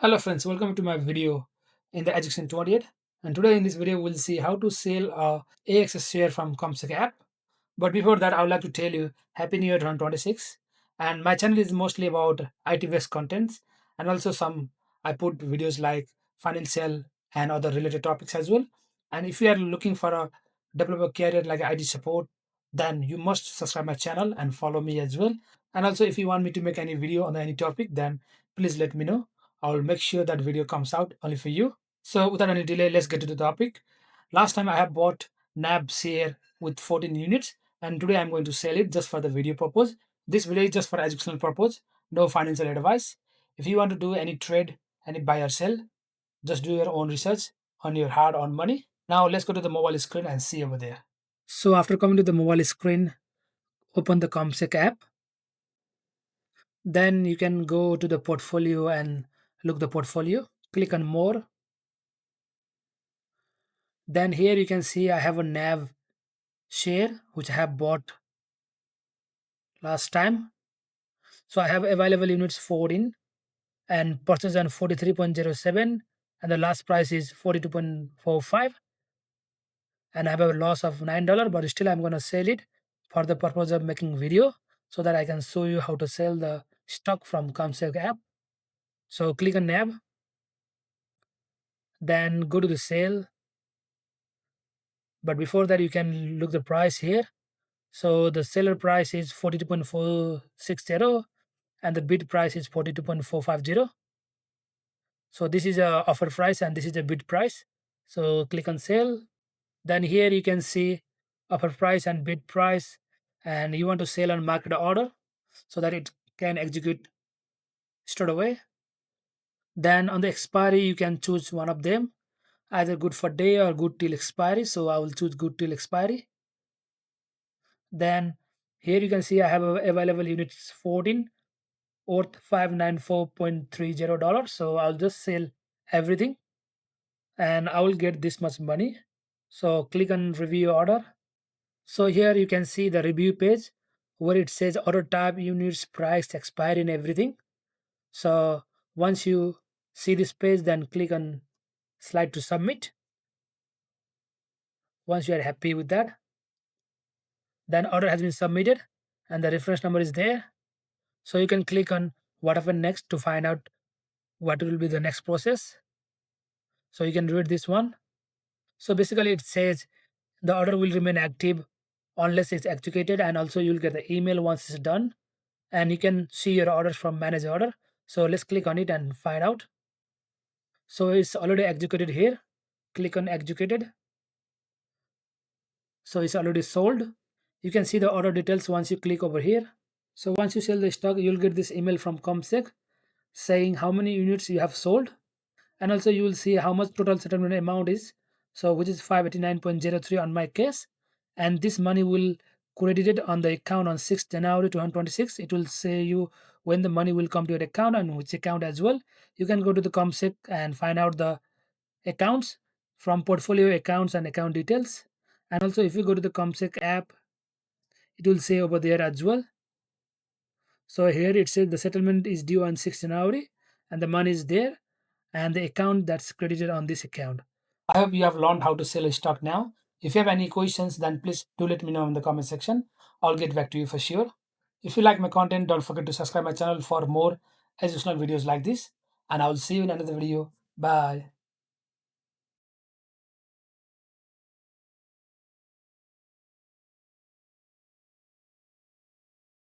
Hello friends, welcome to my video in the Education 28. And today in this video we'll see how to sell a AXS share from ComSec app. But before that, I would like to tell you Happy New Year 2026. And my channel is mostly about IT based contents and also some I put videos like financial and other related topics as well. And if you are looking for a developer career like IT support, then you must subscribe my channel and follow me as well. And also if you want me to make any video on any topic, then please let me know. I will make sure that video comes out only for you. So without any delay, let's get to the topic. Last time I have bought NAB share with 14 units, and today I'm going to sell it just for the video purpose. This video is just for educational purpose, no financial advice. If you want to do any trade, any buy or sell, just do your own research on your hard-earned money. Now let's go to the mobile screen and see over there. So after coming to the mobile screen, open the ComSec app. Then you can go to the portfolio and look the portfolio. Click on more. Then here you can see I have a NAV share which I have bought last time. So I have available units 14 and purchase on 43.07 and the last price is 42.45 and I have a loss of $9, but still I'm going to sell it for the purpose of making video so that I can show you how to sell the stock from ComSec app. So click on NAV, then go to the sale. But before that, you can look the price here. So the seller price is 42.460 and the bid price is 42.450. So this is a offer price and this is a bid price. So click on sale. Then here you can see offer price and bid price, and you want to sell on market order so that it can execute straight away. Then on the expiry, you can choose one of them, either good for day or good till expiry. So I will choose good till expiry. Then here you can see I have available units 14 worth $594.30. So I'll just sell everything and I will get this much money. So click on review order. So here you can see the review page where it says order type, units, price, expiry, and everything. So once you see this page, then click on slide to submit. Once you are happy with that, then order has been submitted and the reference number is there. So you can click on whatever next to find out what will be the next process. So you can read this one. So basically it says the order will remain active unless it's executed, and also you'll get the email once it's done, and you can see your orders from manage order. So let's click on it and find out. So it's already executed here. Click on executed. So it's already sold. You can see the order details once you click over here. So once you sell the stock, you'll get this email from ComSec saying how many units you have sold, and also you will see how much total settlement amount is, so which is 589.03 on my case, and this money will credited on the account on 6th January 2026. It will say you when the money will come to your account and which account as well. You can go to the ComSec and find out the accounts from portfolio accounts and account details, and also if you go to the ComSec app, it will say over there as well. So here it says the settlement is due on 6th January and the money is there and the account that's credited on this account. I hope you have learned how to sell a stock now. If you have any questions, then please do let me know in the comment section. I'll get back to you for sure. If you like my content, don't forget to subscribe my channel for more educational videos like this. And I will see you in another video. Bye.